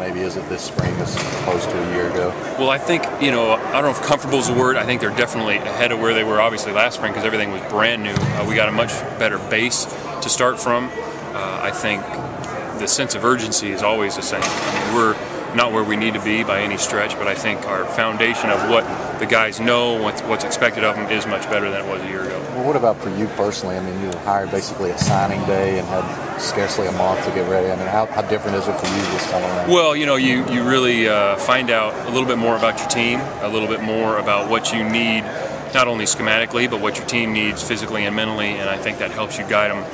maybe is it this spring as opposed to a year ago? Well, I think, I don't know if comfortable is a word. I think they're definitely ahead of where they were obviously last spring because everything was brand new. We got a much better base to start from. I think the sense of urgency is always the same. I mean, we're not where we need to be by any stretch, but I think our foundation of what the guys know, what's expected of them, is much better than it was a year ago. Well, what about for you personally? I mean, you were hired basically a signing day and had scarcely a month to get ready. I mean, how different is it for you this time around? Well, you really find out a little bit more about your team, a little bit more about what you need, not only schematically, but what your team needs physically and mentally, and I think that helps you guide them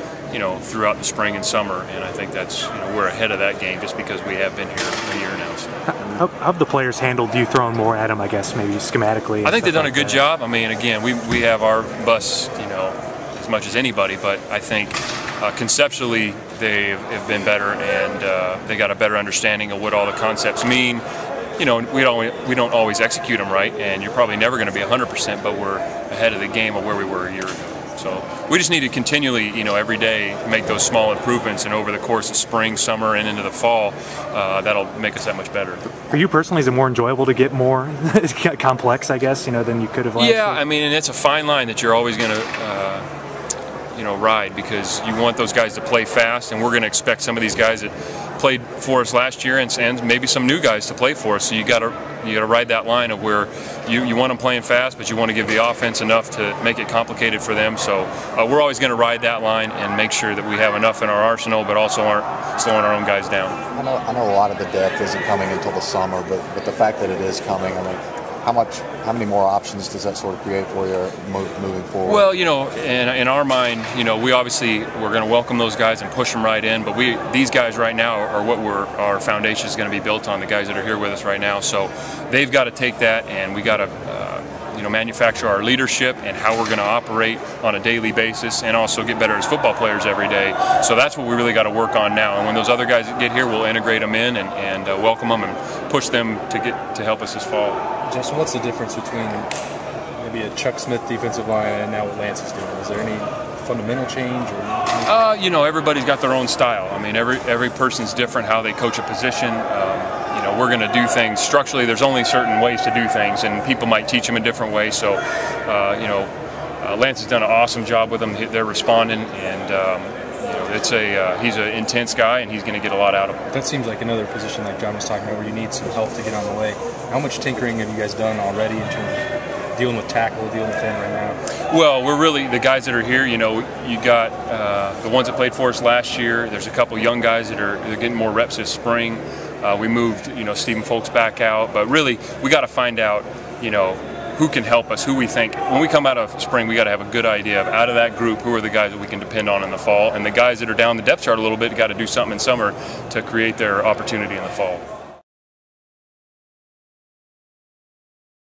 throughout the spring and summer, and I think that's, we're ahead of that game just because we have been here a year now. So. How have the players handled you throwing more at them, I guess, maybe schematically? I think they've done a good job. I mean, again, we have our bus, as much as anybody, but I think conceptually they have been better, and they got a better understanding of what all the concepts mean. We don't always execute them right, and you're probably never going to be 100%, but we're ahead of the game of where we were a year ago. So we just need to continually, every day make those small improvements, and over the course of spring, summer, and into the fall, that'll make us that much better. For you personally, is it more enjoyable to get more complex, I guess, than you could have last year? I mean, and it's a fine line that you're always going to, ride, because you want those guys to play fast, and we're going to expect some of these guys that played for us last year and maybe some new guys to play for us. So you got to ride that line of where you want them playing fast, but you want to give the offense enough to make it complicated for them. So we're always going to ride that line and make sure that we have enough in our arsenal, but also aren't slowing our own guys down. I know a lot of the depth isn't coming until the summer, but the fact that it is coming, I mean, how many more options does that sort of create for you moving forward? Well, in our mind, we're going to welcome those guys and push them right in. But these guys right now are what our foundation is going to be built on. The guys that are here with us right now, so they've got to take that, and we got to manufacture our leadership and how we're going to operate on a daily basis, and also get better as football players every day. So that's what we really got to work on now. And when those other guys get here, we'll integrate them in and welcome them and push them to help us this fall. Justin, what's the difference between maybe a Chuck Smith defensive line and now what Lance is doing? Is there any fundamental change? Or everybody's got their own style. I mean, every person's different how they coach a position. We're going to do things structurally. There's only certain ways to do things, and people might teach them a different way. So, Lance has done an awesome job with them. They're responding, and he's an intense guy, and he's going to get a lot out of them. That seems like another position like John was talking about where you need some help to get on the way. How much tinkering have you guys done already in terms of dealing with tackle, dealing with end right now? Well, we're really, the guys that are here, you got the ones that played for us last year. There's a couple young guys they're getting more reps this spring. We moved, Stephen Folks back out, but really we got to find out, who can help us, who we think. When we come out of spring, we got to have a good idea of, out of that group, who are the guys that we can depend on in the fall, and the guys that are down the depth chart a little bit got to do something in summer to create their opportunity in the fall.